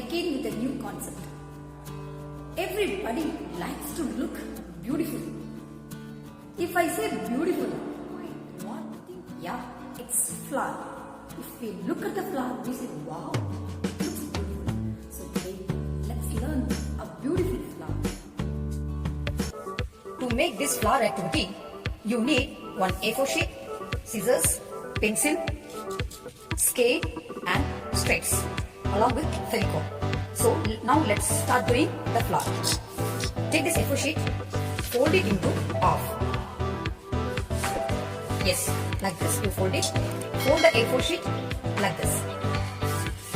again with a new concept. Everybody likes to look beautiful. If I say beautiful, what do you think? Yeah, it's flower. If we look at the flower, we say, wow, it looks beautiful. So today, let's learn a beautiful flower. To make this flower activity, you need one A4 sheet, scissors, pencil, scale and straights along with Fevicol. So now let's start doing the flower. Take this A4 sheet, fold it into half. Yes, like this you fold it. Fold the A4 sheet like this.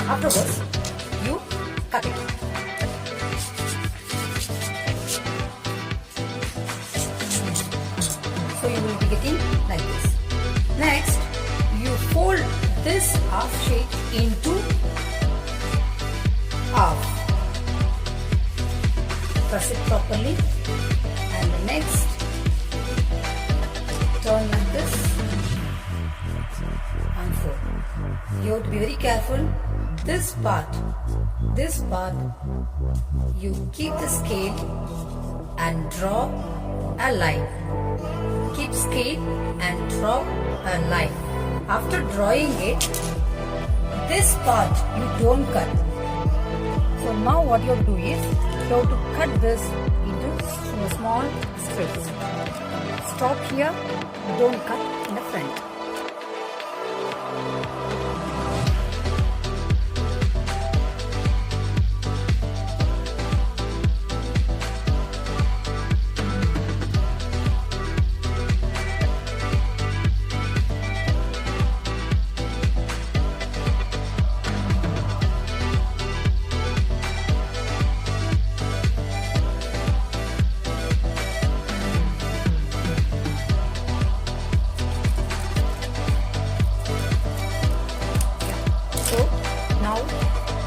Afterwards, you cut it. So you will be getting like this. Next, you fold this half sheet into half. Press it properly. And the next, turn like this and fold. You have to be very careful. This part, you keep the scale and draw a line. Keep scale and draw a line. After drawing it, this part you don't cut. So now what you have to do is, you have to cut this into small strips. Stop here, don't cut in the front.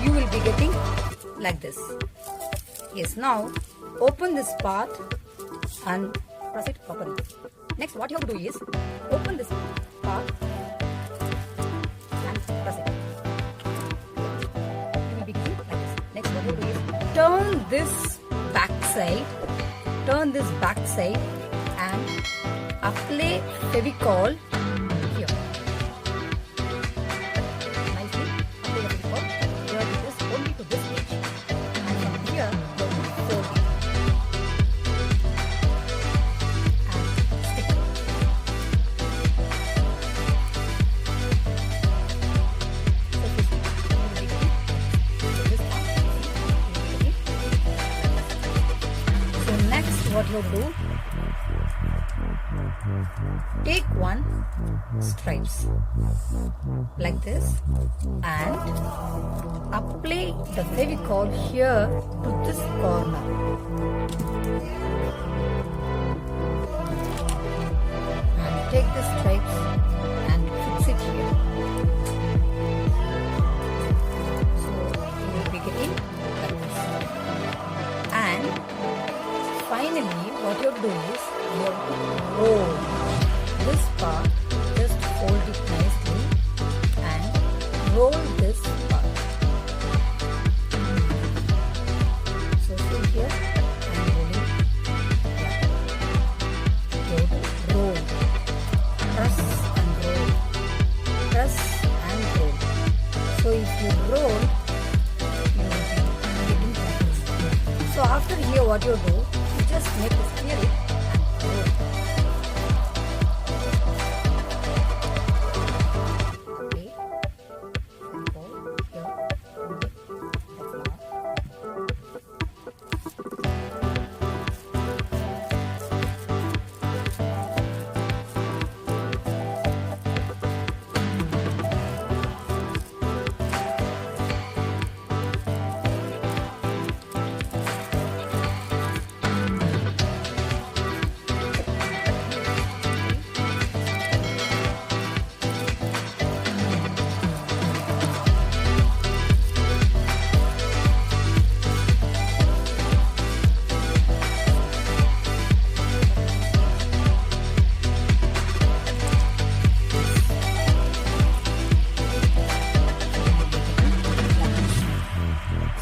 You will be getting like this. Yes, now open this part and press it properly. Next, what you have to do is open this part and press it. You will be getting like this. Next, what you have to do is turn this back side and apply Fevicol here. What you do, take one stripes like this and apply the Fevicol here to this corner. And take the stripes and fix it here. So you will be getting like this. And finally, what you have to do is, you have to roll this part, just fold it nicely and roll this part. So see here, I am rolling. Yeah. You have to roll. Press and roll. Press and roll. So if you roll, you will be getting like this. So after here, what you do, just make this clear and roll. Okay. Roll here.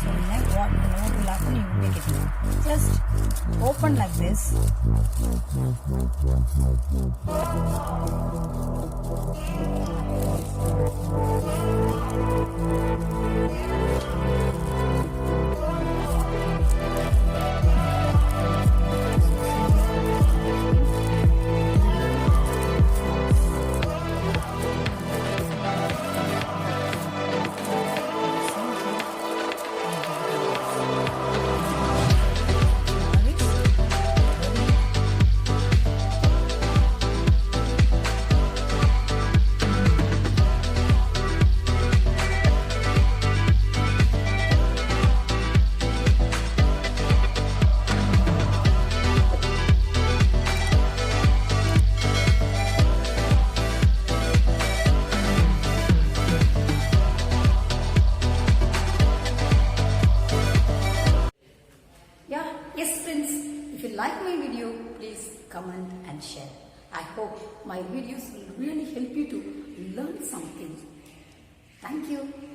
So what will happen, you make it. Just open like this. Yes friends, if you like my video, please comment and share. I hope my videos will really help you to learn something. Thank you.